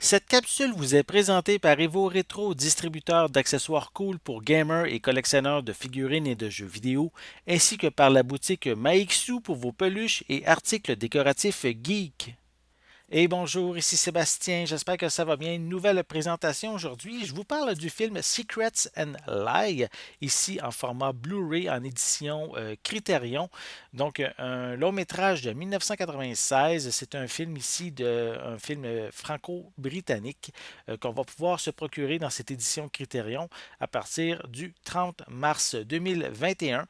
Cette capsule vous est présentée par Evo Retro, distributeur d'accessoires cool pour gamers et collectionneurs de figurines et de jeux vidéo, ainsi que par la boutique Maixu pour vos peluches et articles décoratifs geek. Et bonjour, ici Sébastien, j'espère que ça va bien. Une nouvelle présentation aujourd'hui. Je vous parle du film Secrets and Lie, ici en format Blu-ray en édition Criterion. Donc, un long métrage de 1996. C'est un film ici, un film franco-britannique qu'on va pouvoir se procurer dans cette édition Criterion à partir du 30 mars 2021.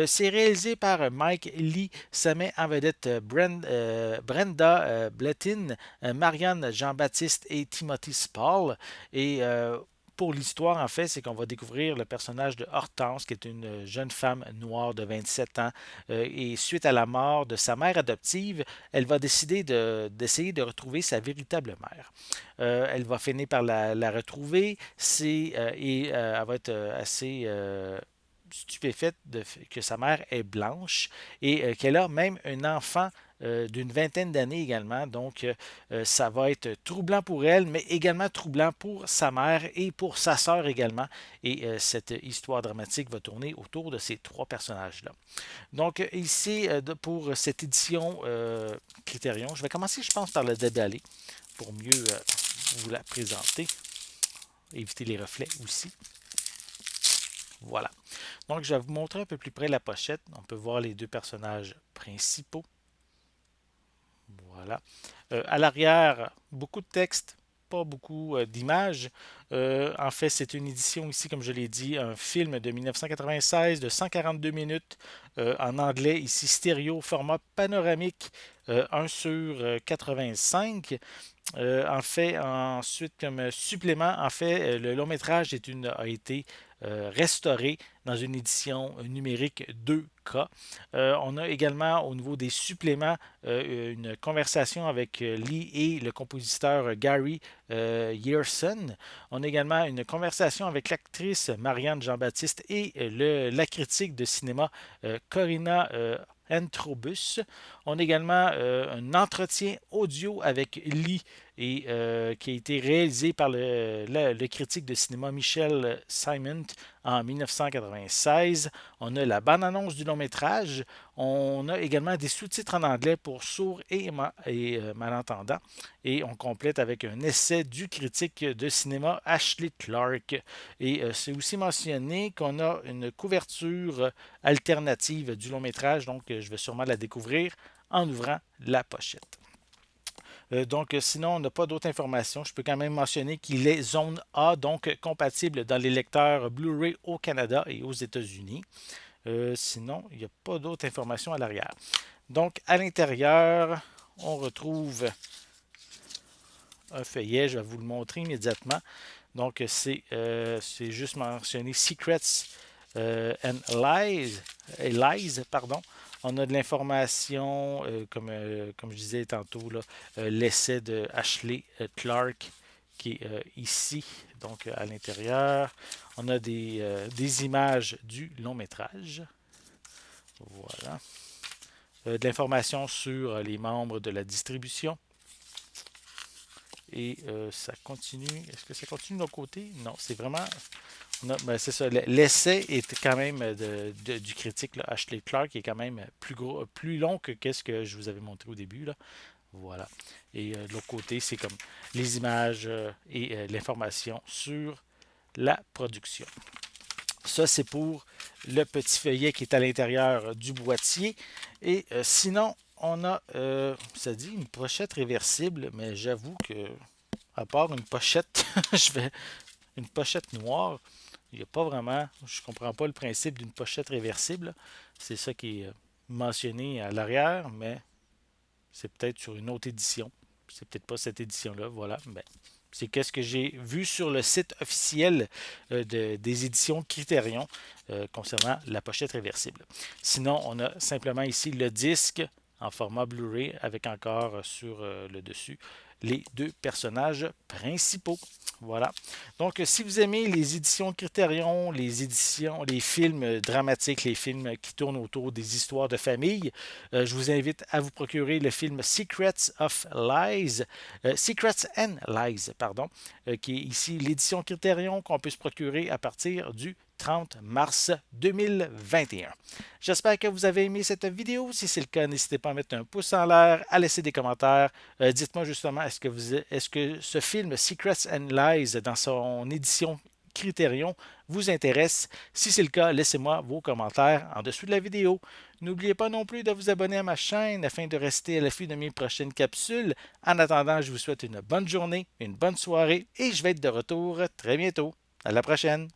C'est réalisé par Mike Lee, ça met en vedette Brenda Blethyn, Marianne Jean-Baptiste et Timothy Spall. Et pour l'histoire, en fait, c'est qu'on va découvrir le personnage de Hortense, qui est une jeune femme noire de 27 ans. Et suite à la mort de sa mère adoptive, elle va décider d'essayer de retrouver sa véritable mère. Elle va finir par la retrouver et elle va être assez stupéfaite que sa mère est blanche et qu'elle a même un enfant d'une vingtaine d'années également. Donc, ça va être troublant pour elle, mais également troublant pour sa mère et pour sa sœur également. Et cette histoire dramatique va tourner autour de ces trois personnages-là. Donc, ici, pour cette édition Criterion, je vais commencer, je pense, par le déballer pour mieux vous la présenter. Éviter les reflets aussi. Voilà. Donc, je vais vous montrer un peu plus près la pochette. On peut voir les deux personnages principaux. Voilà. À l'arrière, beaucoup de texte, pas beaucoup d'images. En fait, c'est une édition ici, comme je l'ai dit, un film de 1996 de 142 minutes en anglais, ici stéréo, format panoramique 1 sur 85. En fait, ensuite, comme supplément, en fait, le long métrage a été restauré dans une édition numérique 2K. On a également au niveau des suppléments une conversation avec Lee et le compositeur Gary Yearson. On a également une conversation avec l'actrice Marianne Jean-Baptiste et la critique de cinéma Corinna Antrobus. On a également un entretien audio avec Lee et qui a été réalisé par le critique de cinéma Michel Simon en 1996. On a la bande-annonce du long métrage. On a également des sous-titres en anglais pour sourds et malentendants. Et on complète avec un essai du critique de cinéma Ashley Clark. Et c'est aussi mentionné qu'on a une couverture alternative du long métrage, donc je vais sûrement la découvrir en ouvrant la pochette. Donc, sinon, on n'a pas d'autres informations. Je peux quand même mentionner qu'il est zone A, donc compatible dans les lecteurs Blu-ray au Canada et aux États-Unis. Sinon, il n'y a pas d'autres informations à l'arrière. Donc, à l'intérieur, on retrouve un feuillet. Je vais vous le montrer immédiatement. Donc, c'est juste mentionné Secrets and Lies, pardon. On a de l'information, comme je disais tantôt, l'essai de Ashley Clark qui est ici, donc à l'intérieur. On a des images du long métrage. Voilà. De l'information sur les membres de la distribution. Et ça continue. Est-ce que ça continue de l'autre côté? Non, c'est vraiment. Ben, c'est ça. L'essai est quand même du critique là, Ashley Clark qui est quand même plus gros, plus long que ce que je vous avais montré au début. Là. Voilà. Et de l'autre côté, c'est comme les images et l'information sur la production. Ça, c'est pour le petit feuillet qui est à l'intérieur du boîtier. Et sinon, on a, ça dit une pochette réversible, mais j'avoue que, à part une pochette, une pochette noire, il n'y a pas vraiment, je ne comprends pas le principe d'une pochette réversible. C'est ça qui est mentionné à l'arrière, mais c'est peut-être sur une autre édition. C'est peut-être pas cette édition-là, voilà. Mais c'est qu'est-ce que j'ai vu sur le site officiel des éditions Criterion concernant la pochette réversible. Sinon, on a simplement ici le disque en format Blu-ray avec encore sur le dessus les deux personnages principaux. Voilà. Donc, si vous aimez les éditions Criterion, les films dramatiques, les films qui tournent autour des histoires de famille, je vous invite à vous procurer le film Secrets and Lies, pardon, qui est ici l'édition Criterion qu'on peut se procurer à partir du 30 mars 2021. J'espère que vous avez aimé cette vidéo. Si c'est le cas, n'hésitez pas à mettre un pouce en l'air, à laisser des commentaires. Dites-moi justement, est-ce que ce film Secrets and Lies dans son édition Criterion vous intéresse? Si c'est le cas, laissez-moi vos commentaires en dessous de la vidéo. N'oubliez pas non plus de vous abonner à ma chaîne afin de rester à l'affût de mes prochaines capsules. En attendant, je vous souhaite une bonne journée, une bonne soirée et je vais être de retour très bientôt. À la prochaine!